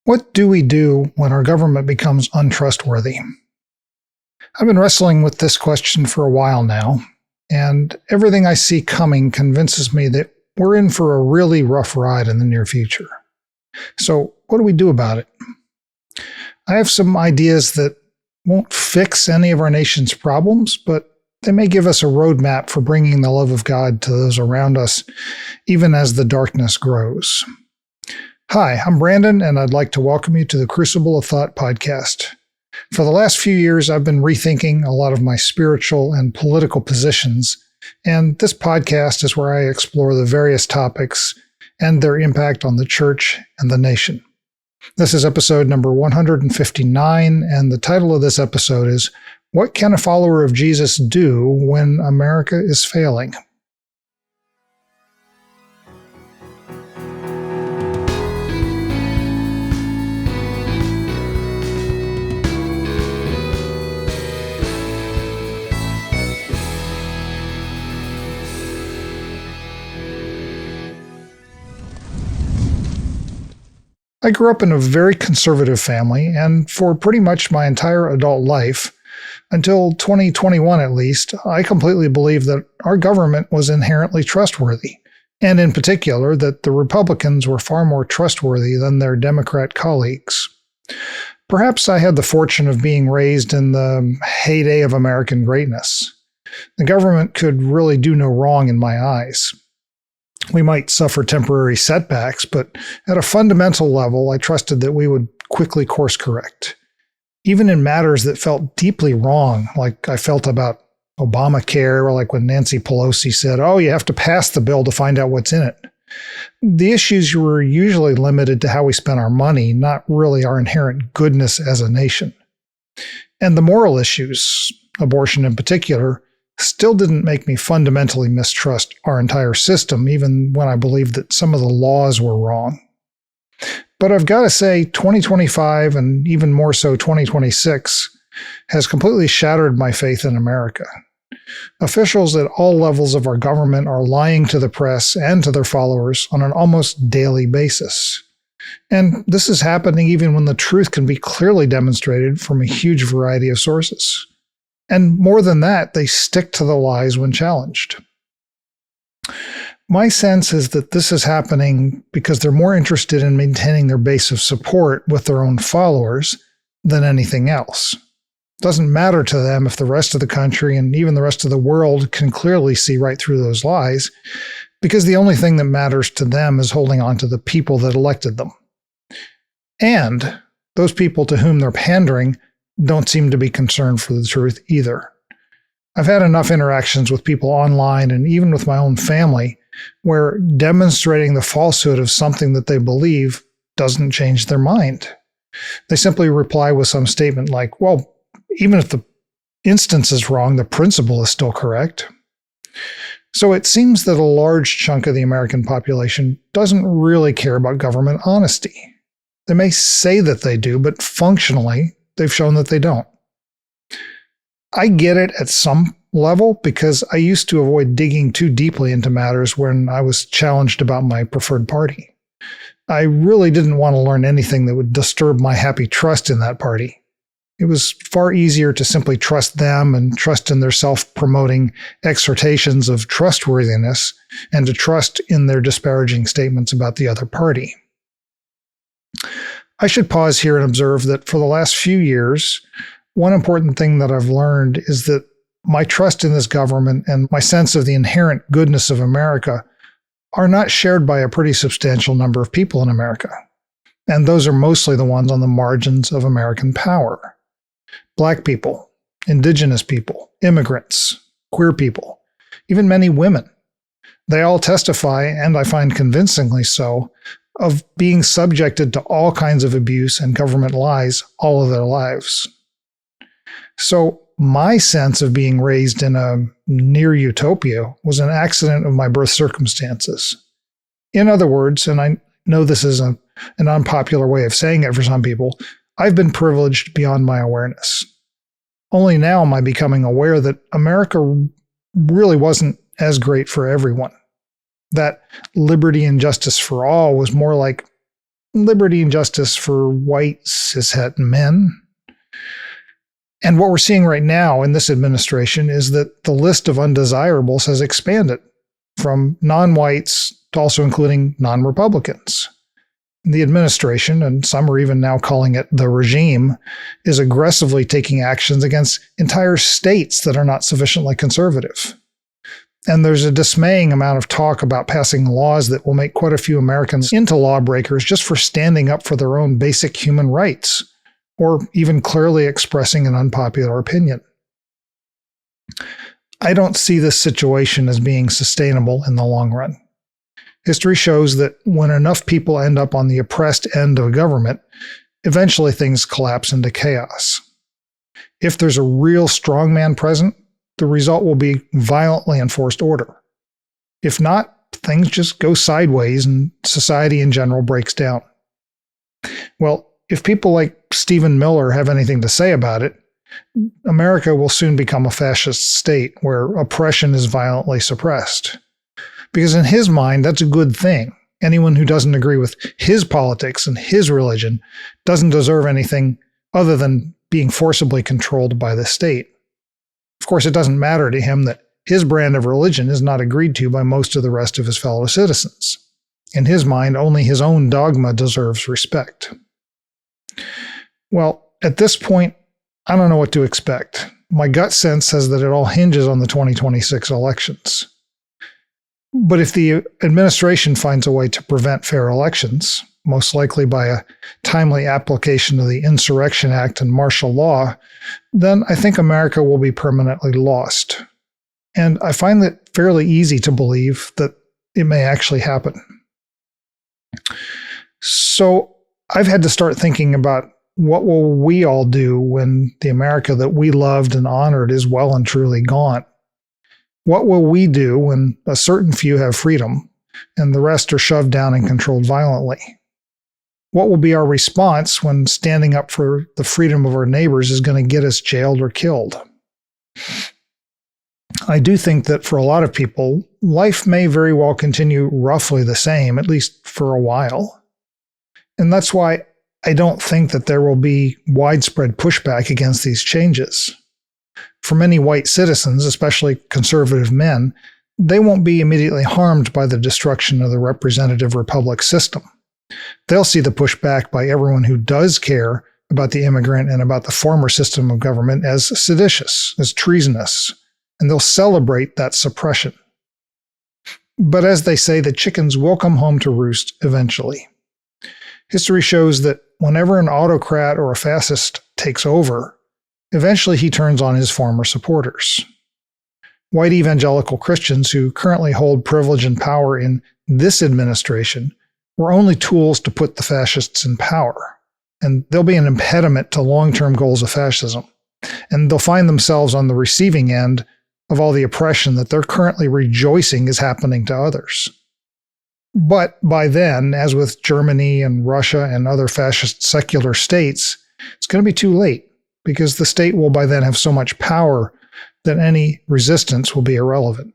What do we do when our government becomes untrustworthy? I've been wrestling with this question for a while now, and everything I see coming convinces me that we're in for a really rough ride in the near future. So, what do we do about it? I have some ideas that won't fix any of our nation's problems, but they may give us a roadmap for bringing the love of God to those around us, even as the darkness grows. Hi, I'm Brandon, and I'd like to welcome you to the Crucible of Thought podcast. For the last few years, I've been rethinking a lot of my spiritual and political positions, and this podcast is where I explore the various topics and their impact on the church and the nation. This is episode number 159, and the title of this episode is, What Can a Follower of Jesus Do When America is Failing? I grew up in a very conservative family, and for pretty much my entire adult life, until 2021 at least, I completely believed that our government was inherently trustworthy, and in particular that the Republicans were far more trustworthy than their Democrat colleagues. Perhaps I had the fortune of being raised in the heyday of American greatness. The government could really do no wrong in my eyes. We might suffer temporary setbacks, but at a fundamental level, I trusted that we would quickly course correct. Even in matters that felt deeply wrong, like I felt about Obamacare, or like when Nancy Pelosi said, you have to pass the bill to find out what's in it. The issues were usually limited to how we spent our money, not really our inherent goodness as a nation. And the moral issues, abortion in particular, still didn't make me fundamentally mistrust our entire system, even when I believed that some of the laws were wrong. But I've got to say, 2025, and even more so 2026, has completely shattered my faith in America. Officials at all levels of our government are lying to the press and to their followers on an almost daily basis. And this is happening even when the truth can be clearly demonstrated from a huge variety of sources. And more than that, they stick to the lies when challenged. My sense is that this is happening because they're more interested in maintaining their base of support with their own followers than anything else. It doesn't matter to them if the rest of the country and even the rest of the world can clearly see right through those lies, because the only thing that matters to them is holding on to the people that elected them. And those people to whom they're pandering don't seem to be concerned for the truth either. I've had enough interactions with people online and even with my own family where demonstrating the falsehood of something that they believe doesn't change their mind. They simply reply with some statement like, even if the instance is wrong, the principle is still correct. So it seems that a large chunk of the American population doesn't really care about government honesty. They may say that they do, but functionally, they've shown that they don't. I get it at some level because I used to avoid digging too deeply into matters when I was challenged about my preferred party. I really didn't want to learn anything that would disturb my happy trust in that party. It was far easier to simply trust them and trust in their self-promoting exhortations of trustworthiness and to trust in their disparaging statements about the other party. I should pause here and observe that for the last few years, one important thing that I've learned is that my trust in this government and my sense of the inherent goodness of America are not shared by a pretty substantial number of people in America. And those are mostly the ones on the margins of American power. Black people, indigenous people, immigrants, queer people, even many women. They all testify, and I find convincingly so, of being subjected to all kinds of abuse and government lies all of their lives. So my sense of being raised in a near utopia was an accident of my birth circumstances. In other words, and I know this is an unpopular way of saying it for some people, I've been privileged beyond my awareness. Only now am I becoming aware that America really wasn't as great for everyone. That liberty and justice for all was more like liberty and justice for white cishet men. And what we're seeing right now in this administration is that the list of undesirables has expanded from non-whites to also including non-Republicans. The administration, and some are even now calling it the regime, is aggressively taking actions against entire states that are not sufficiently conservative. And there's a dismaying amount of talk about passing laws that will make quite a few Americans into lawbreakers just for standing up for their own basic human rights, or even clearly expressing an unpopular opinion. I don't see this situation as being sustainable in the long run. History shows that when enough people end up on the oppressed end of government, eventually things collapse into chaos. If there's a real strongman present, the result will be violently enforced order. If not, things just go sideways and society in general breaks down. Well, if people like Stephen Miller have anything to say about it, America will soon become a fascist state where oppression is violently suppressed. Because in his mind, that's a good thing. Anyone who doesn't agree with his politics and his religion doesn't deserve anything other than being forcibly controlled by the state. Of course, it doesn't matter to him that his brand of religion is not agreed to by most of the rest of his fellow citizens. In his mind, only his own dogma deserves respect. Well, at this point, I don't know what to expect. My gut sense says that it all hinges on the 2026 elections. But if the administration finds a way to prevent fair elections, most likely by a timely application of the Insurrection Act and martial law, then I think America will be permanently lost. And I find it fairly easy to believe that it may actually happen. So I've had to start thinking about what will we all do when the America that we loved and honored is well and truly gone? What will we do when a certain few have freedom and the rest are shoved down and controlled violently? What will be our response when standing up for the freedom of our neighbors is going to get us jailed or killed? I do think that for a lot of people, life may very well continue roughly the same, at least for a while. And that's why I don't think that there will be widespread pushback against these changes. For many white citizens, especially conservative men, they won't be immediately harmed by the destruction of the representative republic system. They'll see the pushback by everyone who does care about the immigrant and about the former system of government as seditious, as treasonous, and they'll celebrate that suppression. But as they say, the chickens will come home to roost eventually. History shows that whenever an autocrat or a fascist takes over, eventually he turns on his former supporters. White evangelical Christians who currently hold privilege and power in this administration were only tools to put the fascists in power, and they'll be an impediment to long-term goals of fascism, and they'll find themselves on the receiving end of all the oppression that they're currently rejoicing is happening to others. But by then, as with Germany and Russia and other fascist secular states, it's going to be too late, because the state will by then have so much power that any resistance will be irrelevant.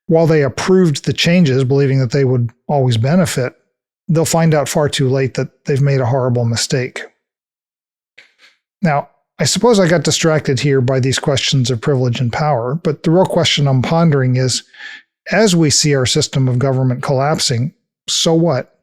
While they approved the changes, believing that they would always benefit, they'll find out far too late that they've made a horrible mistake. Now, I suppose I got distracted here by these questions of privilege and power, but the real question I'm pondering is, as we see our system of government collapsing, so what?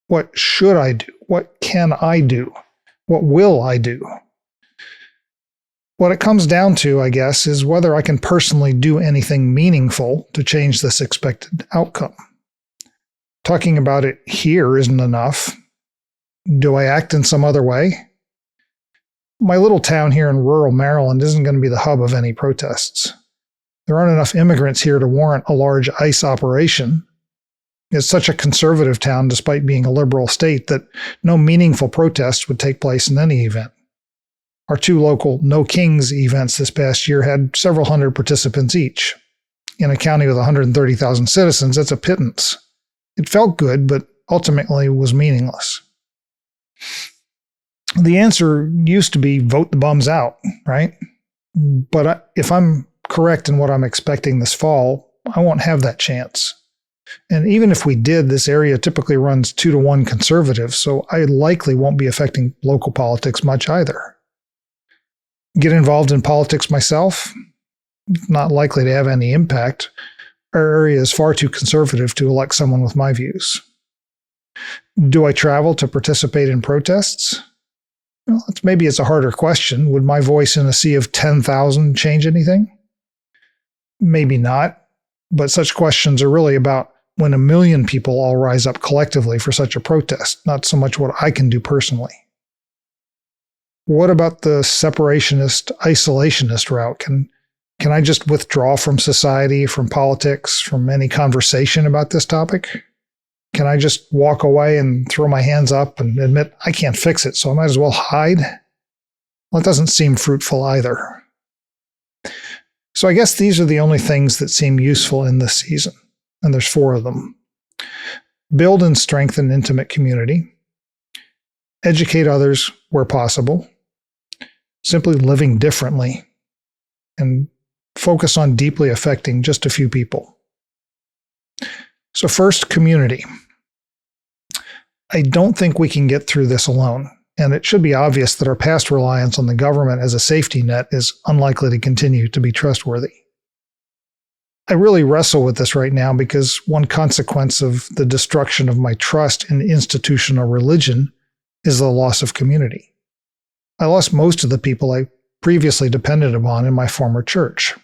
What should I do? What can I do? What will I do? What it comes down to, I guess, is whether I can personally do anything meaningful to change this expected outcome. Talking about it here isn't enough. Do I act in some other way? My little town here in rural Maryland isn't going to be the hub of any protests. There aren't enough immigrants here to warrant a large ICE operation. It's such a conservative town, despite being a liberal state, that no meaningful protests would take place in any event. Our two local No Kings events this past year had several hundred participants each. In a county with 130,000 citizens, that's a pittance. It felt good, but ultimately was meaningless. The answer used to be vote the bums out, right? But if I'm correct in what I'm expecting this fall, I won't have that chance. And even if we did, this area typically runs 2-to-1 conservative, so I likely won't be affecting local politics much either. Get involved in politics myself? Not likely to have any impact. Our area is far too conservative to elect someone with my views. Do I travel to participate in protests? Well, maybe it's a harder question. Would my voice in a sea of 10,000 change anything? Maybe not, but such questions are really about when 1 million people all rise up collectively for such a protest, not so much what I can do personally. What about the separationist, isolationist route? Can I just withdraw from society, from politics, from any conversation about this topic? Can I just walk away and throw my hands up and admit I can't fix it, so I might as well hide? Well, it doesn't seem fruitful either. So I guess these are the only things that seem useful in this season, and there's 4 of them. Build and strengthen intimate community. Educate others where possible. Simply living differently. And focus on deeply affecting just a few people. So first, community. I don't think we can get through this alone, and it should be obvious that our past reliance on the government as a safety net is unlikely to continue to be trustworthy. I really wrestle with this right now because one consequence of the destruction of my trust in institutional religion is the loss of community. I lost most of the people I previously depended upon in my former church.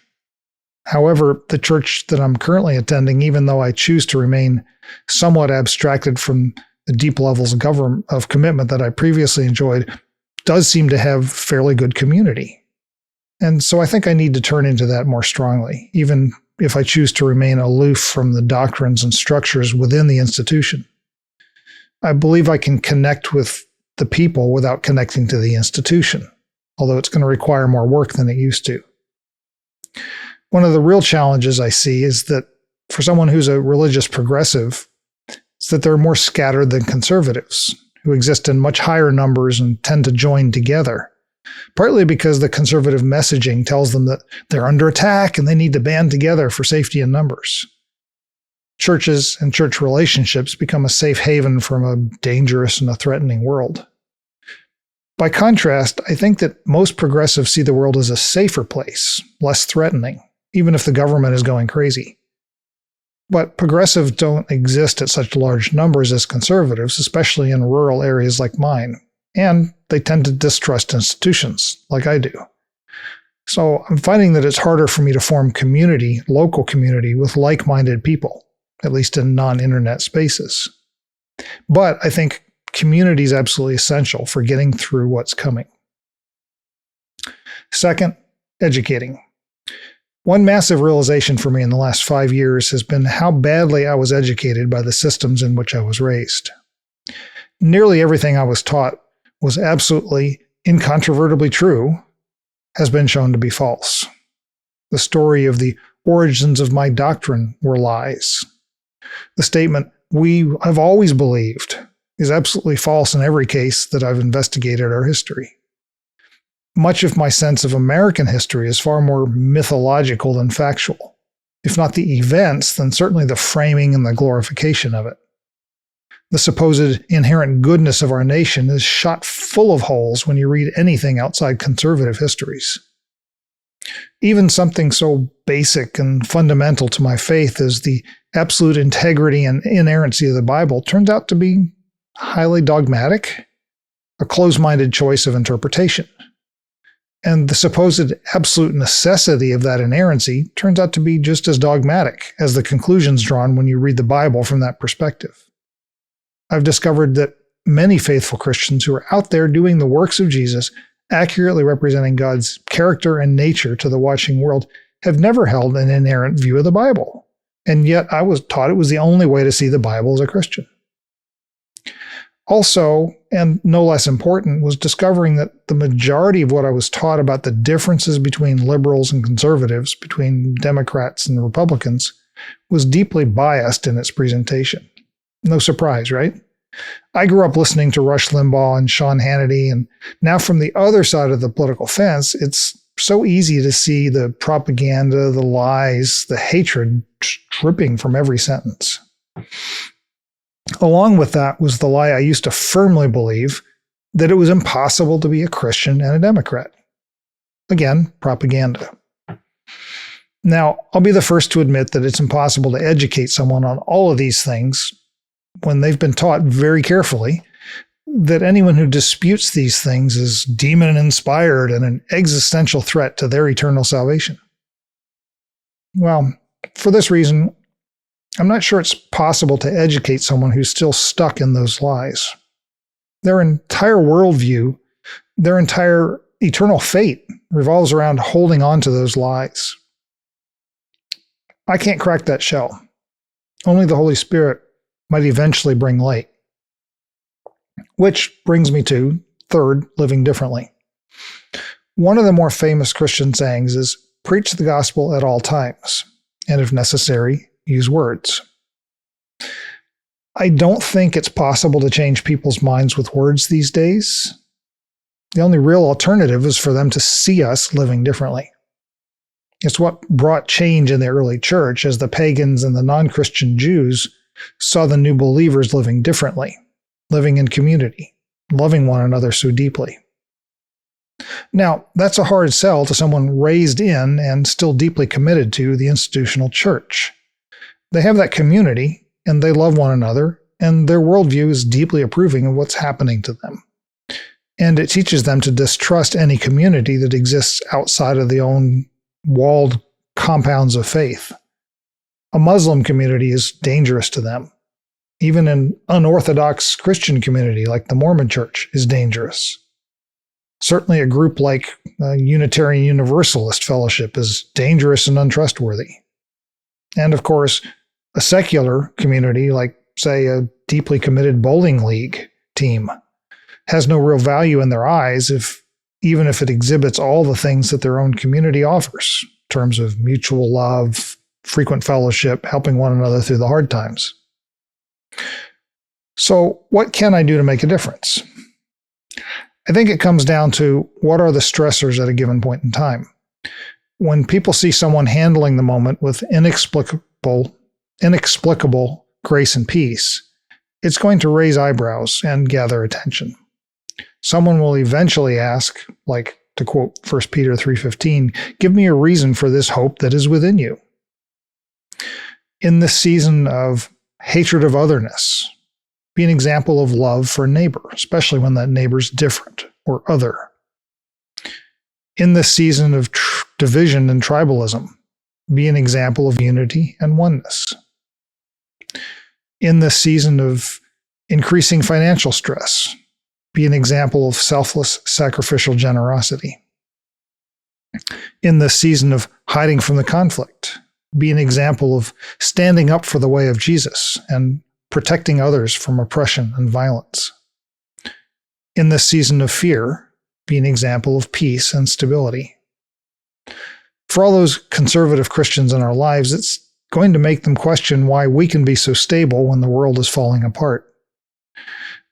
However, the church that I'm currently attending, even though I choose to remain somewhat abstracted from the deep levels of commitment that I previously enjoyed, does seem to have fairly good community. And so I think I need to turn into that more strongly, even if I choose to remain aloof from the doctrines and structures within the institution. I believe I can connect with the people without connecting to the institution, although it's going to require more work than it used to. One of the real challenges I see is that for someone who's a religious progressive, is that they're more scattered than conservatives, who exist in much higher numbers and tend to join together, partly because the conservative messaging tells them that they're under attack and they need to band together for safety in numbers. Churches and church relationships become a safe haven from a dangerous and a threatening world. By contrast, I think that most progressives see the world as a safer place, less threatening, even if the government is going crazy. But progressives don't exist at such large numbers as conservatives, especially in rural areas like mine, and they tend to distrust institutions, like I do. So I'm finding that it's harder for me to form community, local community, with like-minded people, at least in non-internet spaces. But I think community is absolutely essential for getting through what's coming. Second, educating. One massive realization for me in the last 5 years has been how badly I was educated by the systems in which I was raised. Nearly everything I was taught was absolutely, incontrovertibly true, has been shown to be false. The story of the origins of my doctrine were lies. The statement, "we have always believed," is absolutely false in every case that I've investigated our history. Much of my sense of American history is far more mythological than factual. If not the events, then certainly the framing and the glorification of it. The supposed inherent goodness of our nation is shot full of holes when you read anything outside conservative histories. Even something so basic and fundamental to my faith as the absolute integrity and inerrancy of the Bible turns out to be highly dogmatic, a closed-minded choice of interpretation. And the supposed absolute necessity of that inerrancy turns out to be just as dogmatic as the conclusions drawn when you read the Bible from that perspective. I've discovered that many faithful Christians who are out there doing the works of Jesus, accurately representing God's character and nature to the watching world, have never held an inerrant view of the Bible. And yet I was taught it was the only way to see the Bible as a Christian. Also, and no less important, was discovering that the majority of what I was taught about the differences between liberals and conservatives, between Democrats and Republicans, was deeply biased in its presentation. No surprise, right? I grew up listening to Rush Limbaugh and Sean Hannity, and now from the other side of the political fence, it's so easy to see the propaganda, the lies, the hatred dripping from every sentence. Along with that was the lie I used to firmly believe that it was impossible to be a Christian and a Democrat. Again, propaganda. Now, I'll be the first to admit that it's impossible to educate someone on all of these things when they've been taught very carefully that anyone who disputes these things is demon-inspired and an existential threat to their eternal salvation. Well, for this reason, I'm not sure it's possible to educate someone who's still stuck in those lies. Their entire worldview, their entire eternal fate revolves around holding on to those lies. I can't crack that shell. Only the Holy Spirit might eventually bring light. Which brings me to, third, living differently. One of the more famous Christian sayings is, preach the gospel at all times, and if necessary, use words. I don't think it's possible to change people's minds with words these days. The only real alternative is for them to see us living differently. It's what brought change in the early church as the pagans and the non-Christian Jews saw the new believers living differently, living in community, loving one another so deeply. Now, that's a hard sell to someone raised in and still deeply committed to the institutional church. They have that community, and they love one another, and their worldview is deeply approving of what's happening to them. And it teaches them to distrust any community that exists outside of their own walled compounds of faith. A Muslim community is dangerous to them. Even an unorthodox Christian community like the Mormon Church is dangerous. Certainly a group like a Unitarian Universalist Fellowship is dangerous and untrustworthy. And of course, a secular community like, say, a deeply committed bowling league team has no real value in their eyes even if it exhibits all the things that their own community offers in terms of mutual love, frequent fellowship, helping one another through the hard times. So what can I do to make a difference? I think it comes down to what are the stressors at a given point in time. When people see someone handling the moment with inexplicable grace and peace, it's going to raise eyebrows and gather attention. Someone will eventually ask, like to quote 1 Peter 3:15, "Give me a reason for this hope that is within you." In this season of hatred of otherness, be an example of love for a neighbor, especially when that neighbor's different or other. In this season of division and tribalism, be an example of unity and oneness. In this season of increasing financial stress, be an example of selfless, sacrificial generosity. In this season of hiding from the conflict, be an example of standing up for the way of Jesus and protecting others from oppression and violence. In this season of fear, be an example of peace and stability. For all those conservative Christians in our lives, it's going to make them question why we can be so stable when the world is falling apart.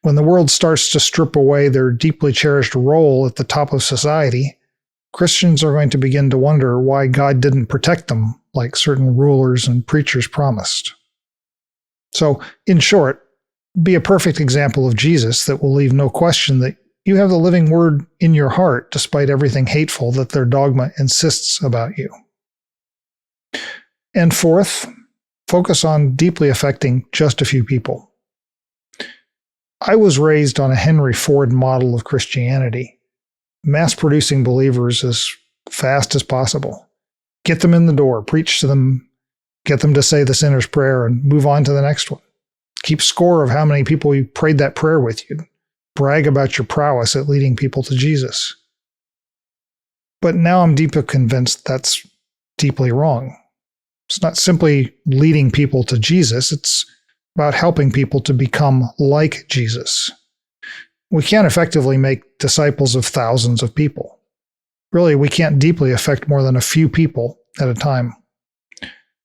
When the world starts to strip away their deeply cherished role at the top of society, Christians are going to begin to wonder why God didn't protect them like certain rulers and preachers promised. So, in short, be a perfect example of Jesus that will leave no question that you have the living word in your heart despite everything hateful that their dogma insists about you. And fourth, focus on deeply affecting just a few people. I was raised on a Henry Ford model of Christianity, mass-producing believers as fast as possible. Get them in the door, preach to them, get them to say the sinner's prayer, and move on to the next one. Keep score of how many people you prayed that prayer with you. Brag about your prowess at leading people to Jesus. But now I'm deeply convinced that's deeply wrong. It's not simply leading people to Jesus, it's about helping people to become like Jesus. We can't effectively make disciples of thousands of people. Really, we can't deeply affect more than a few people at a time.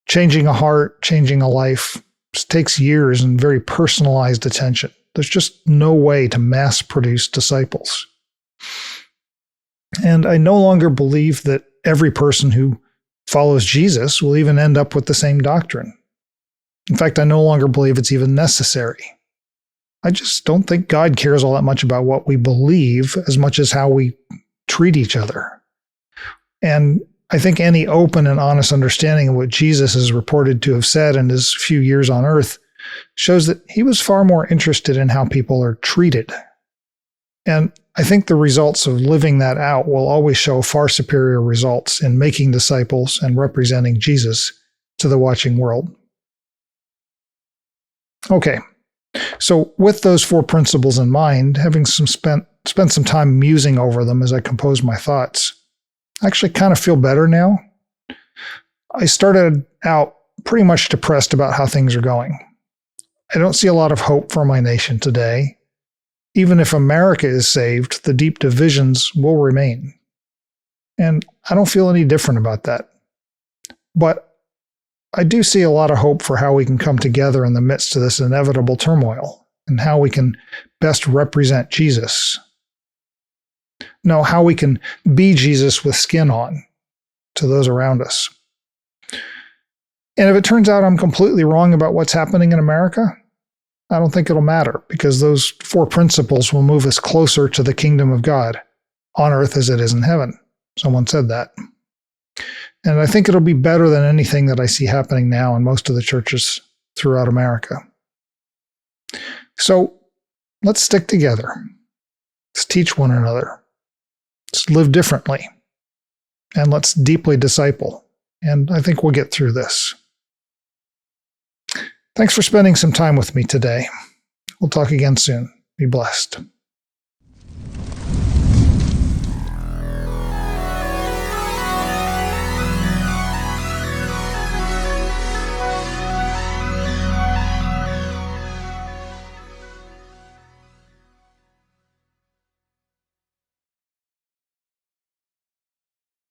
Changing a heart, changing a life, just takes years and very personalized attention. There's just no way to mass produce disciples. And I no longer believe that every person who follows Jesus will even end up with the same doctrine. In fact, I no longer believe it's even necessary. I just don't think God cares all that much about what we believe as much as how we treat each other. And I think any open and honest understanding of what Jesus is reported to have said in his few years on earth shows that he was far more interested in how people are treated. And I think the results of living that out will always show far superior results in making disciples and representing Jesus to the watching world. Okay, so with those 4 principles in mind, having spent some time musing over them as I compose my thoughts, I actually kind of feel better now. I started out pretty much depressed about how things are going. I don't see a lot of hope for my nation today. Even if America is saved, the deep divisions will remain. And I don't feel any different about that. But I do see a lot of hope for how we can come together in the midst of this inevitable turmoil and how we can best represent Jesus. No, how we can be Jesus with skin on to those around us. And if it turns out I'm completely wrong about what's happening in America, I don't think it'll matter, because those 4 principles will move us closer to the kingdom of God on earth as it is in heaven. Someone said that. And I think it'll be better than anything that I see happening now in most of the churches throughout America. So let's stick together. Let's teach one another. Let's live differently. And let's deeply disciple. And I think we'll get through this. Thanks for spending some time with me today. We'll talk again soon. Be blessed.